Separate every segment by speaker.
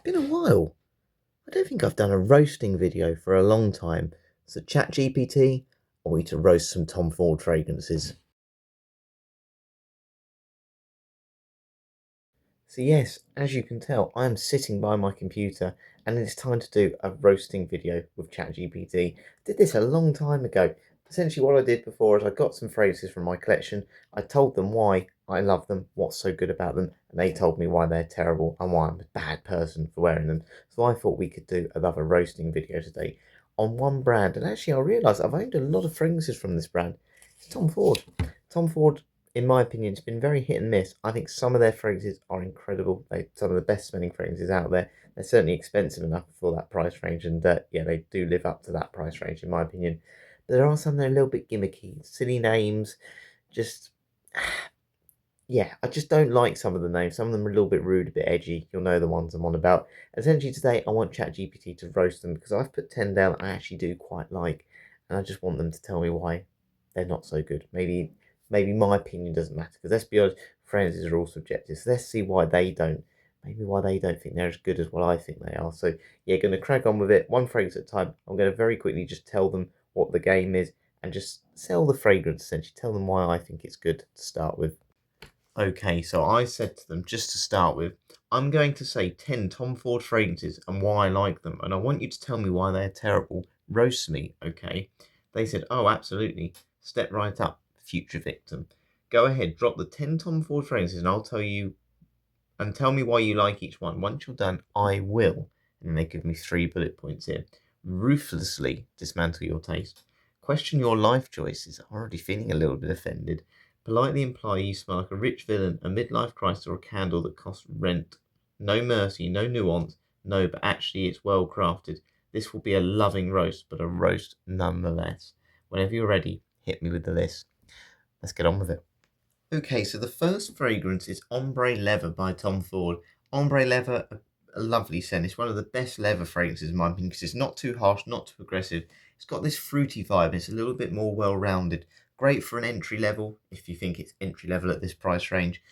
Speaker 1: It's been a while. I don't think I've done a roasting video for a long time. So ChatGPT, or we to roast some Tom Ford fragrances. So yes, as you can tell, I am sitting by my computer and it's time to do a roasting video with ChatGPT. I did this a long time ago. Essentially what I did before is I got some fragrances from my collection, I told them why I love them, what's so good about them, and they told me why they're terrible and why I'm a bad person for wearing them. So I thought we could do another roasting video today on one brand. And actually I realised I've owned a lot of fragrances from this brand. It's Tom Ford. Tom Ford, in my opinion, it's been very hit and miss. I think some of their fragrances are incredible. They're some of the best smelling fragrances out there. They're certainly expensive enough for that price range, and yeah, they do live up to that price range, in my opinion. But there are some that are a little bit gimmicky, silly names, just yeah, I just don't like some of the names. Some of them are a little bit rude, a bit edgy. You'll know the ones I'm on about. Essentially today, I want ChatGPT to roast them because I've put 10 down I actually do quite like, and I just want them to tell me why they're not so good. Maybe my opinion doesn't matter because let's be honest, friends are all subjective. So let's see why they don't think they're as good as what I think they are. So yeah, going to crack on with it, one fragrance at a time. I'm going to very quickly just tell them what the game is and just sell the fragrance essentially. Tell them why I think it's good to start with. Okay, so I said to them, just to start with, I'm going to say 10 Tom Ford fragrances and why I like them, and I want you to tell me why they're terrible. Roast me, okay? They said, oh, absolutely. Step right up, future victim. Go ahead, drop the 10 Tom Ford fragrances and I'll tell you, and tell me why you like each one. Once you're done, I will. And then they give me 3 bullet points here. Ruthlessly dismantle your taste. Question your life choices. I'm already feeling a little bit offended. Politely imply you smell like a rich villain, a midlife crisis, or a candle that costs rent. No mercy, no nuance, no, but actually it's well crafted. This will be a loving roast, but a roast nonetheless. Whenever you're ready, hit me with the list. Let's get on with it. Okay, so the first fragrance is Ombre Leather by Tom Ford. Ombre Leather, a lovely scent. It's one of the best leather fragrances in my opinion because it's not too harsh, not too aggressive. It's got this fruity vibe. It's a little bit more well-rounded. Great for an entry level, if you think it's entry level at this price range.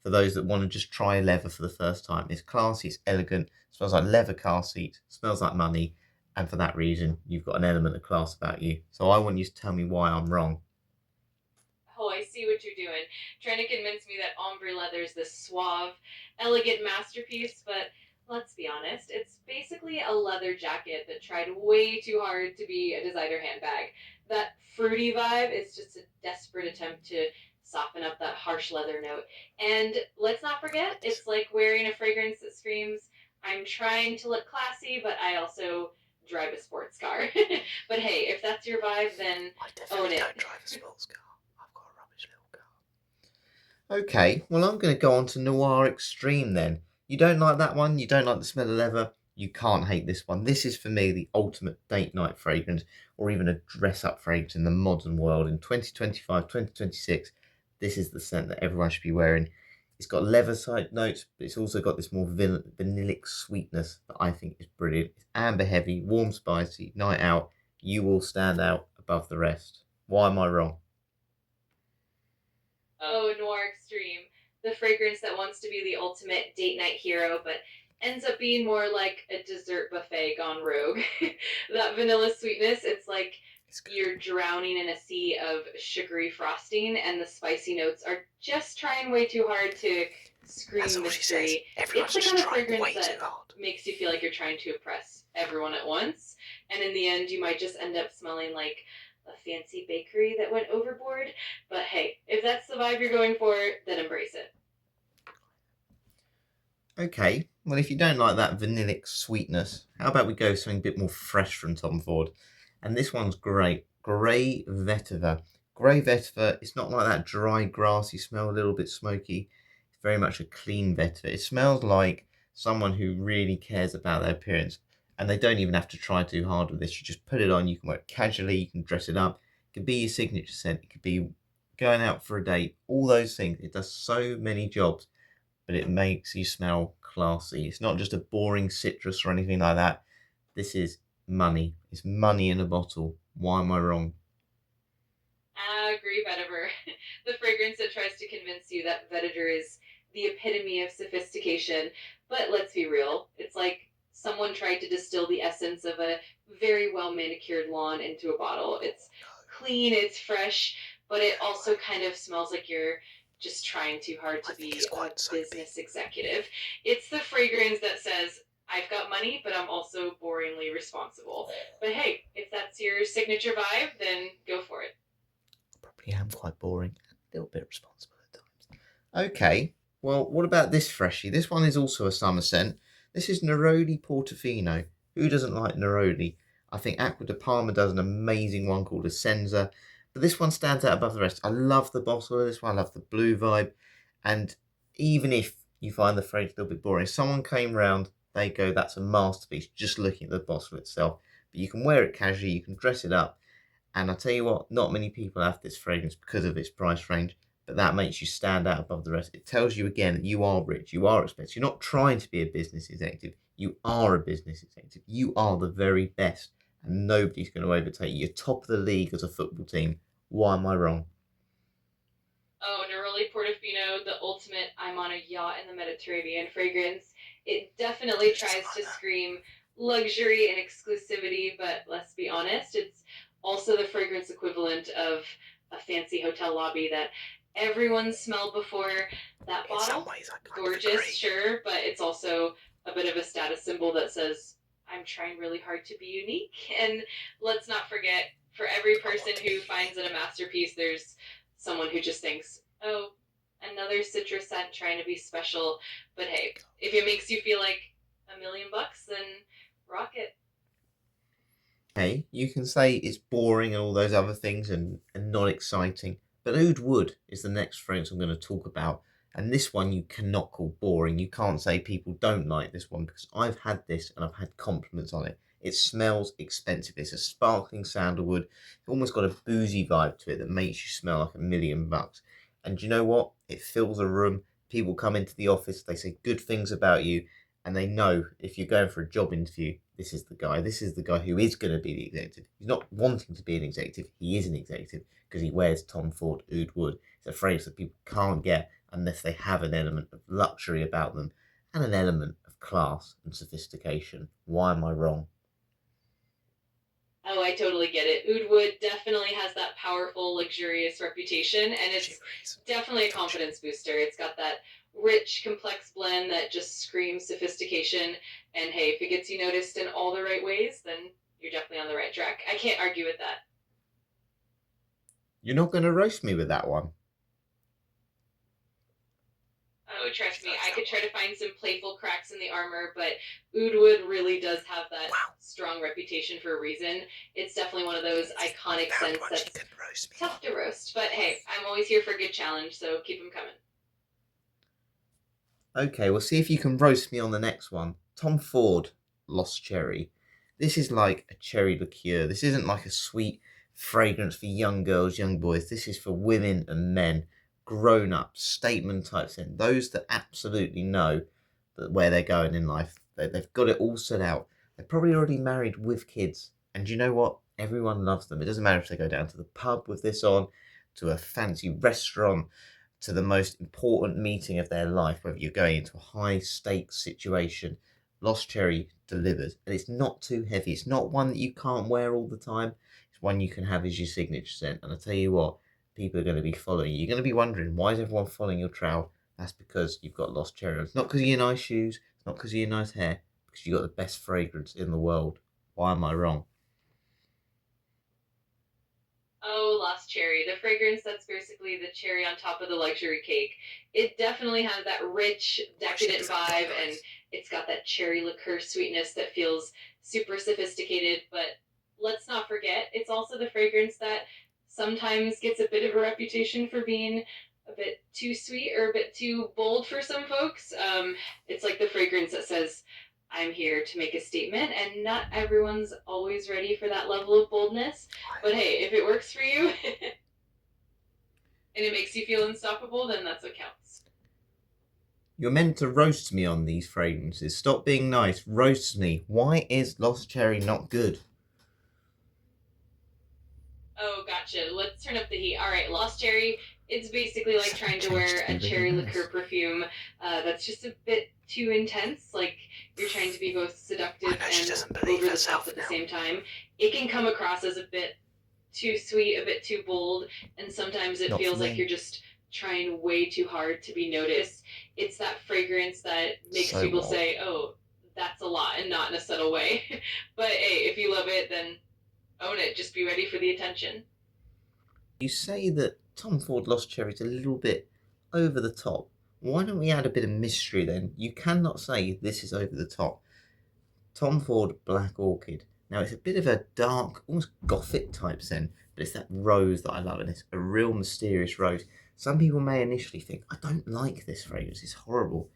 Speaker 1: For those that want to just try leather for the first time. It's classy, it's elegant, smells like leather car seats, smells like money, and for that reason, you've got an element of class about you. So I want you to tell me why I'm wrong.
Speaker 2: Oh, I see what you're doing. Trying to convince me that ombre leather is this suave, elegant masterpiece, but let's be honest, it's basically a leather jacket that tried way too hard to be a designer handbag. That fruity vibe is just a desperate attempt to soften up that harsh leather note. And let's not forget, it's like wearing a fragrance that screams, I'm trying to look classy, but I also drive a sports car. But hey, if that's your vibe, then
Speaker 1: I
Speaker 2: own
Speaker 1: definitely
Speaker 2: it.
Speaker 1: don't drive a sports car. I've got a rubbish little car. Okay, well, I'm going to go on to Noir Extreme then. You don't like that one? You don't like the smell of leather? You can't hate this one. This is for me the ultimate date night fragrance or even a dress up fragrance in the modern world. In 2025, 2026, this is the scent that everyone should be wearing. It's got leather side notes, but it's also got this more vanillic sweetness that I think is brilliant. It's amber heavy, warm, spicy, night out. You will stand out above the rest. Why am I wrong?
Speaker 2: Oh, Noir Extreme, the fragrance that wants to be the ultimate date night hero, but ends up being more like a dessert buffet gone rogue. That vanilla sweetness, it's like
Speaker 1: It's good.
Speaker 2: you're drowning in a sea of sugary frosting, and the spicy notes are just trying way too hard to
Speaker 1: That's
Speaker 2: scream
Speaker 1: all she says.
Speaker 2: mystery. It's
Speaker 1: Everyone's
Speaker 2: the
Speaker 1: just
Speaker 2: kind of
Speaker 1: trying
Speaker 2: fragrance
Speaker 1: way too
Speaker 2: that
Speaker 1: hard.
Speaker 2: makes you feel like you're trying to impress everyone at once, and in the end, you might just end up smelling like a fancy bakery that went overboard. But hey, if that's the vibe you're going for, then embrace it.
Speaker 1: Okay, well, if you don't like that vanillic sweetness, how about we go something a bit more fresh from Tom Ford? And this one's great. Grey Vetiver. Grey Vetiver, it's not like that dry, grassy smell, a little bit smoky. It's very much a clean vetiver. It smells like someone who really cares about their appearance. And they don't even have to try too hard with this. You just put it on, you can wear it casually, you can dress it up. It could be your signature scent, it could be going out for a date, all those things. It does so many jobs, but it makes you smell classy. It's not just a boring citrus or anything like that. This is money. It's money in a bottle. Why am I wrong?
Speaker 2: I agree, vetiver. The fragrance that tries to convince you that vetiver is the epitome of sophistication. But let's be real, it's like someone tried to distill the essence of a very well manicured lawn into a bottle. It's clean, it's fresh, but it also kind of smells like you're just trying too hard
Speaker 1: I
Speaker 2: to
Speaker 1: think it's
Speaker 2: be a
Speaker 1: quite soapy.
Speaker 2: business executive. It's the fragrance that says, I've got money, but I'm also boringly responsible. But hey, if that's your signature vibe, then go for it.
Speaker 1: I probably am quite boring, a little bit responsible at times. Okay, well, what about this freshie? This one is also a summer scent. This is Neroli Portofino. Who doesn't like Neroli? I think Aqua de Parma does an amazing one called Essenza, but this one stands out above the rest. I love the bottle of this one. I love the blue vibe, and even if you find the fragrance a little bit boring, someone came round, they go, that's a masterpiece just looking at the bottle itself. But you can wear it casually, you can dress it up, and I tell you what, not many people have this fragrance because of its price range, but that makes you stand out above the rest. It tells you again that you are rich, you are expensive. You're not trying to be a business executive, you are a business executive. You are the very best, and nobody's going to overtake you. You're top of the league as a football team. Why am I wrong?
Speaker 2: Oh, Neroli Portofino, the ultimate I'm on a yacht in the Mediterranean fragrance. It definitely tries to scream luxury and exclusivity, but let's be honest, it's also the fragrance equivalent of a fancy hotel lobby that everyone smelled before that
Speaker 1: In some
Speaker 2: bottle.
Speaker 1: ways, I kind of
Speaker 2: Gorgeous,
Speaker 1: agree.
Speaker 2: sure, but it's also a bit of a status symbol that says, I'm trying really hard to be unique. And let's not forget, for every
Speaker 1: I
Speaker 2: person
Speaker 1: want to be
Speaker 2: who finds it a masterpiece, there's someone who just thinks, oh, another citrus scent trying to be special. But hey, if it makes you feel like $1 million, then rock it.
Speaker 1: Hey, you can say it's boring and all those other things and not exciting, but Oud Wood is the next fragrance I'm going to talk about. And this one you cannot call boring. You can't say people don't like this one because I've had this and I've had compliments on it. It smells expensive. It's a sparkling sandalwood. It's almost got a boozy vibe to it that makes you smell like $1 million. And you know what? It fills a room. People come into the office, they say good things about you, and they know if you're going for a job interview, this is the guy. This is the guy who is going to be the executive. He's not wanting to be an executive. He is an executive because he wears Tom Ford Oud Wood. It's a phrase that people can't get unless they have an element of luxury about them and an element of class and sophistication. Why am I wrong?
Speaker 2: Oh, I totally get it. Oud Wood definitely has that powerful, luxurious reputation, and
Speaker 1: She
Speaker 2: it's
Speaker 1: agrees.
Speaker 2: definitely a confidence booster. It's got that rich, complex blend that just screams sophistication. And hey, if it gets you noticed in all the right ways, then you're definitely on the right track. I can't argue with that.
Speaker 1: You're not going to roast me with that one.
Speaker 2: Oh, trust
Speaker 1: She
Speaker 2: me,
Speaker 1: likes
Speaker 2: I
Speaker 1: that
Speaker 2: could try
Speaker 1: one.
Speaker 2: to find some playful cracks in the armor, but Oud Wood really does have that
Speaker 1: Wow.
Speaker 2: strong reputation for a reason. It's definitely one of those
Speaker 1: I
Speaker 2: iconic
Speaker 1: found
Speaker 2: scents
Speaker 1: one she
Speaker 2: that's
Speaker 1: couldn't roast me on.
Speaker 2: tough to roast. But hey, I'm always here for a good challenge, so keep them coming.
Speaker 1: Okay, we'll see if you can roast me on the next one. Tom Ford, Lost Cherry. This is like a cherry liqueur. This isn't like a sweet fragrance for young girls, young boys. This is for women and men, grown up, statement type scent. Those that absolutely know that where they're going in life. They've got it all set out. They're probably already married with kids. And you know what? Everyone loves them. It doesn't matter if they go down to the pub with this on, to a fancy restaurant, to the most important meeting of their life, whether you're going into a high stakes situation. Lost Cherry delivers, and it's not too heavy. It's not one that you can't wear all the time. It's one you can have as your signature scent. And I tell you what, people are going to be following you. You're going to be wondering, why is everyone following your trail? That's because you've got Lost Cherry. It's not because of your nice shoes. It's not because of your nice hair. Because you've got the best fragrance in the world. Why am I wrong?
Speaker 2: Oh, Lost Cherry, the fragrance that's basically the cherry on top of the luxury cake. It definitely has that rich,
Speaker 1: Why she
Speaker 2: decadent
Speaker 1: thinks I'm not
Speaker 2: vibe, and
Speaker 1: nice.
Speaker 2: it's got that cherry liqueur sweetness that feels super sophisticated. But let's not forget, it's also the fragrance that sometimes gets a bit of a reputation for being a bit too sweet or a bit too bold for some folks. It's like the fragrance that says, I'm here to make a statement, and not everyone's always ready for that level of boldness. But hey, if it works for you and it makes you feel unstoppable, then that's what counts.
Speaker 1: You're meant to roast me on these fragrances. Stop being nice. Roast me. Why is Lost Cherry not good?
Speaker 2: Oh, gotcha. Let's turn up the heat. All right, Lost Cherry It's basically like
Speaker 1: Sudden
Speaker 2: trying to
Speaker 1: change
Speaker 2: wear
Speaker 1: to be
Speaker 2: a
Speaker 1: really
Speaker 2: cherry liqueur
Speaker 1: nice.
Speaker 2: perfume that's just a bit too intense. Like you're trying to be both
Speaker 1: I
Speaker 2: seductive
Speaker 1: know she
Speaker 2: and
Speaker 1: doesn't believe
Speaker 2: over the top
Speaker 1: herself
Speaker 2: at the
Speaker 1: now.
Speaker 2: same time. It can come across as a bit too sweet, a bit too bold, and sometimes it
Speaker 1: Not for
Speaker 2: feels like
Speaker 1: me.
Speaker 2: you're just trying way too hard to be noticed. It's that fragrance that makes
Speaker 1: So
Speaker 2: people
Speaker 1: what?
Speaker 2: say, oh, that's a lot, and not in a subtle way. But hey, if you love it, then own it. Just be ready for the attention.
Speaker 1: You say that Tom Ford Lost Cherry is a little bit over the top. Why don't we add a bit of mystery then? You cannot say this is over the top. Tom Ford Black Orchid. Now it's a bit of a dark, almost gothic type scent, but it's that rose that I love, and it's a real mysterious rose. Some people may initially think, I don't like this fragrance, it's horrible,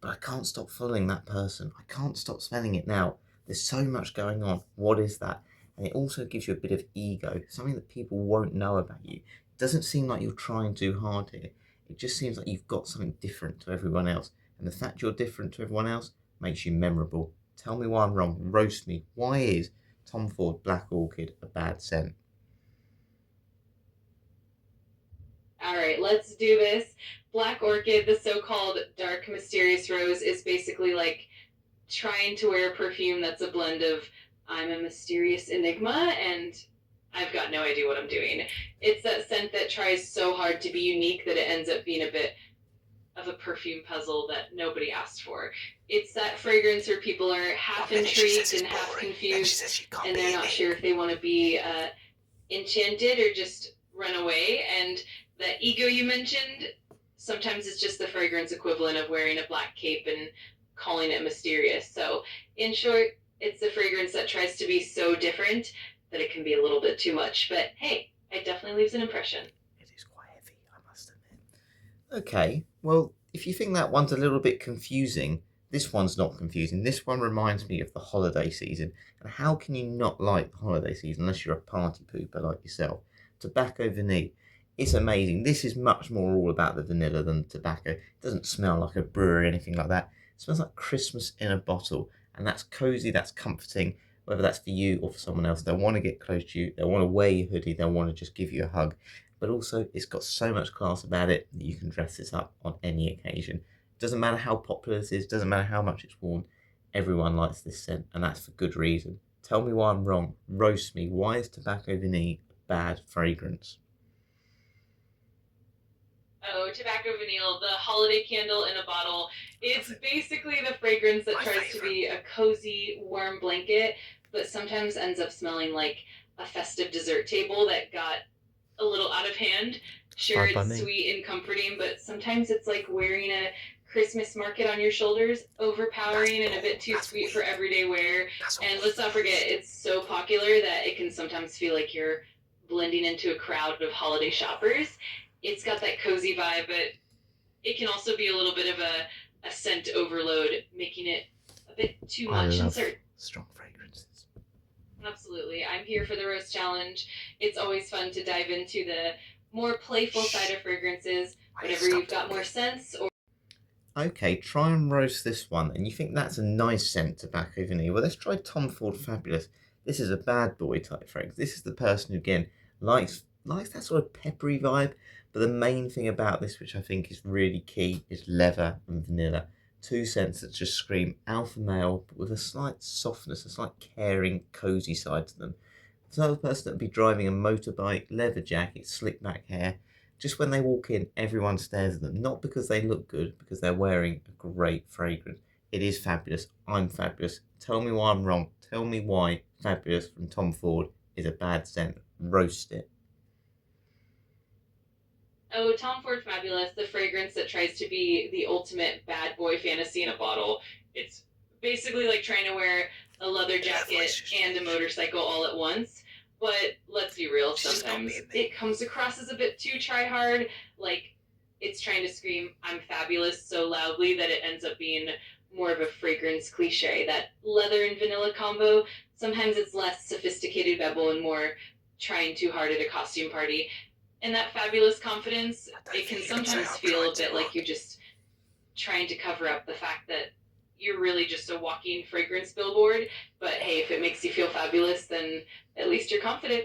Speaker 1: but I can't stop following that person. I can't stop smelling it now. There's so much going on. What is that? And it also gives you a bit of ego, something that people won't know about you. It doesn't seem like you're trying too hard here. It just seems like you've got something different to everyone else. And the fact you're different to everyone else makes you memorable. Tell me why I'm wrong. Roast me. Why is Tom Ford Black Orchid a bad scent?
Speaker 2: All right, let's do this. Black Orchid, the so called dark mysterious rose, is basically like trying to wear a perfume that's a blend of I'm a mysterious enigma and I've got no idea what I'm doing. It's that scent that tries so hard to be unique that it ends up being a bit of a perfume puzzle that nobody asked for. It's that fragrance where people are half intrigued and half confused, and they're not sure if they want to be enchanted or just run away. And that ego you mentioned, sometimes it's just the fragrance equivalent of wearing a black cape and calling it mysterious. So, in short, it's the fragrance that tries to be so different that it can be a little bit too much. But hey, it definitely leaves an impression.
Speaker 1: It is quite heavy, I must admit. Okay, well, if you think that one's a little bit confusing, this one's not confusing. This one reminds me of the holiday season. And how can you not like the holiday season unless you're a party pooper like yourself? Tobacco Vanille. It's amazing. This is much more all about the vanilla than tobacco. It doesn't smell like a brewery or anything like that. It smells like Christmas in a bottle. And that's cozy, that's comforting, whether that's for you or for someone else. They'll want to get close to you, they'll want to wear your hoodie, they'll want to just give you a hug. But also, it's got so much class about it that you can dress this up on any occasion. It doesn't matter how popular this is, doesn't matter how much it's worn, everyone likes this scent, and that's for good reason. Tell me why I'm wrong. Roast me. Why is Tobacco Vanille a bad fragrance?
Speaker 2: Oh, Tobacco Vanille, the holiday candle in a bottle. It's basically the fragrance that tries to be a cozy, warm blanket, but sometimes ends up smelling like a festive dessert table that got a little out of hand.
Speaker 1: It's
Speaker 2: Sure,
Speaker 1: fine by
Speaker 2: it's
Speaker 1: me.
Speaker 2: sweet and comforting, but sometimes it's like wearing a Christmas market on your shoulders, overpowering and a bit too sweet for everyday wear. And let's not forget, it's so popular that it can sometimes feel like you're blending into a crowd of holiday shoppers. It's got that cozy vibe, but it can also be a little bit of a scent overload, making it a bit too
Speaker 1: I
Speaker 2: much in
Speaker 1: love
Speaker 2: certain.
Speaker 1: strong fragrances.
Speaker 2: Absolutely. I'm here for the roast challenge. It's always fun to dive into the more playful side of fragrances whenever you've got more sense or.
Speaker 1: Okay, try and roast this one. And you think that's a nice scent, Tobacco Vanille? Well, let's try Tom Ford Fabulous. This is a bad boy type fragrance. This is the person who, again, likes that sort of peppery vibe. But the main thing about this, which I think is really key, is leather and vanilla. Two scents that just scream alpha male, but with a slight softness, a slight caring, cozy side to them. The type of person that would be driving a motorbike, leather jacket, slick back hair, just when they walk in, everyone stares at them. Not because they look good, because they're wearing a great fragrance. It is fabulous. I'm fabulous. Tell me why I'm wrong. Tell me why Fabulous from Tom Ford is a bad scent. Roast it.
Speaker 2: Oh, Tom Ford Fabulous, the fragrance that tries to be the ultimate bad boy fantasy in a bottle. It's basically like trying to wear a leather jacket and a motorcycle all at once. But let's be real, sometimes it comes across as a bit too try hard, like it's trying to scream, I'm fabulous so loudly that it ends up being more of a fragrance cliche. That leather and vanilla combo, sometimes it's less sophisticated bevel and more trying too hard at a costume party. And that fabulous confidence, it can sometimes feel a bit like you're just trying to cover up the fact that you're really just a walking fragrance billboard. But hey, if it makes you feel fabulous, then at least you're confident.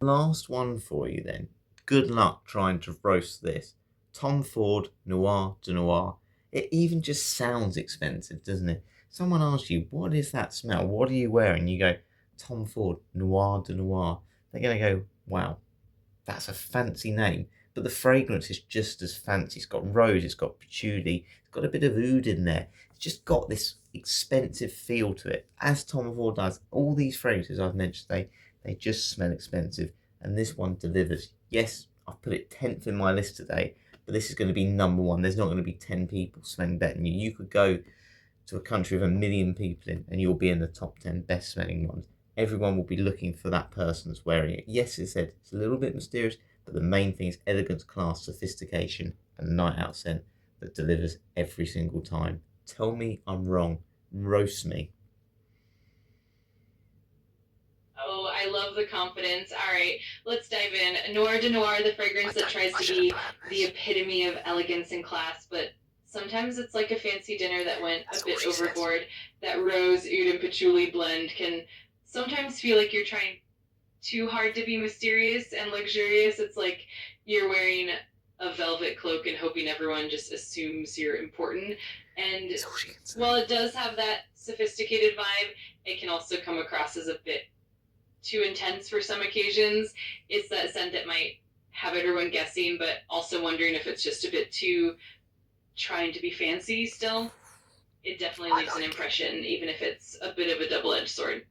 Speaker 1: Last one for you then. good luck trying to roast this. Tom Ford Noir de Noir. It even just sounds expensive, doesn't it? Someone asks you, what is that smell? What are you wearing? You go, Tom Ford Noir de Noir. They're going to go, wow, that's a fancy name. But the fragrance is just as fancy. It's got rose, it's got patchouli, it's got a bit of oud in there. It's just got this expensive feel to it, as Tom Ford does. All these fragrances I've mentioned today, they just smell expensive, and this one delivers. Yes, I've put it 10th in my list today, but this is going to be number one. There's not going to be 10 people smelling better than you. You could go to a country with 1 million people in, and you'll be in the top 10 best smelling ones. Everyone will be looking for that person that's wearing it. Yes, it said it's a little bit mysterious, but the main thing is elegance, class, sophistication, and night out scent that delivers every single time. Tell me I'm wrong. Roast me.
Speaker 2: Oh, I love the confidence. All right, let's dive in. Noir de Noir, the fragrance that tries to be the epitome of elegance and class, but sometimes it's like a fancy dinner that went a bit overboard. That rose, oud, and patchouli blend can sometimes feel like you're trying too hard to be mysterious and luxurious. It's like you're wearing a velvet cloak and hoping everyone just assumes you're important. And while it does have that sophisticated vibe, it can also come across as a bit too intense for some occasions. It's that scent that might have everyone guessing, but also wondering if it's just a bit too trying to be fancy still. It definitely leaves an impression, even if it's a bit of a double edged sword.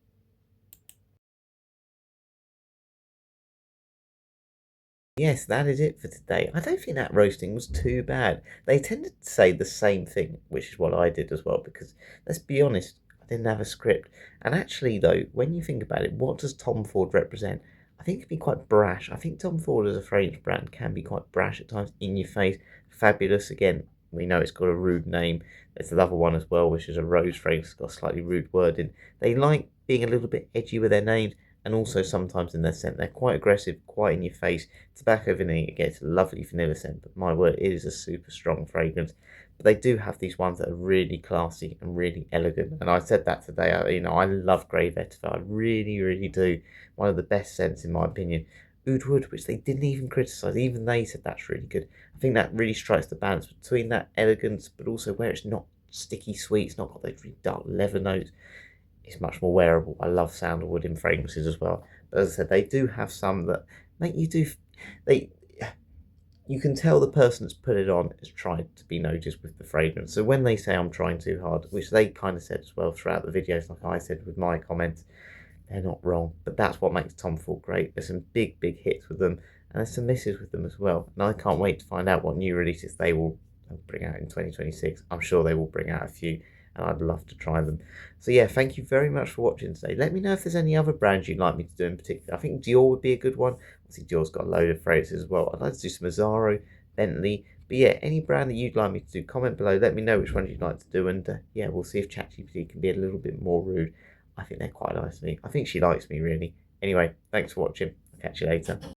Speaker 1: Yes, that is it for today. I don't think that roasting was too bad. They tended to say the same thing, which is what I did as well, because let's be honest, I didn't have a script. And actually, though, when you think about it, what does Tom Ford represent? I think it can be quite brash. I think Tom Ford as a French brand can be quite brash at times, in your face, fabulous. Again, we know it's got a rude name. There's another one as well, which is a rose fragrance, it's got a slightly rude word in. They like being a little bit edgy with their names, and also sometimes in their scent. They're quite aggressive, quite in your face. Tobacco vanille gets a lovely vanilla scent, but my word, it is a super strong fragrance. But they do have these ones that are really classy and really elegant. And I said that today. I love Grey Vetiver. I really, really do. One of the best scents in my opinion. Oud Wood, which they didn't even criticise. Even they said that's really good. I think that really strikes the balance between that elegance, but also where it's not sticky sweet. It's not got those really dark leather notes. It's much more wearable. I love sandalwood in fragrances as well. But as I said, they do have some that make you do. They You can tell the person that's put it on has tried to be noticed with the fragrance. So when they say I'm trying too hard, which they kind of said as well throughout the videos, like I said with my comments, they're not wrong. But that's what makes Tom Ford great. There's some big, big hits with them, and there's some misses with them as well. And I can't wait to find out what new releases they will bring out in 2026. I'm sure they will bring out a few, and I'd love to try them. So yeah, thank you very much for watching today. Let me know if there's any other brands you'd like me to do in particular. I think Dior would be a good one. Obviously, Dior's got a load of fragrances as well. I'd like to do some Azzaro, Bentley. But yeah, any brand that you'd like me to do, comment below. Let me know which ones you'd like to do. And yeah, we'll see if ChatGPT can be a little bit more rude. I think they're quite nice to me. I think she likes me, really. Anyway, thanks for watching. I'll catch you later.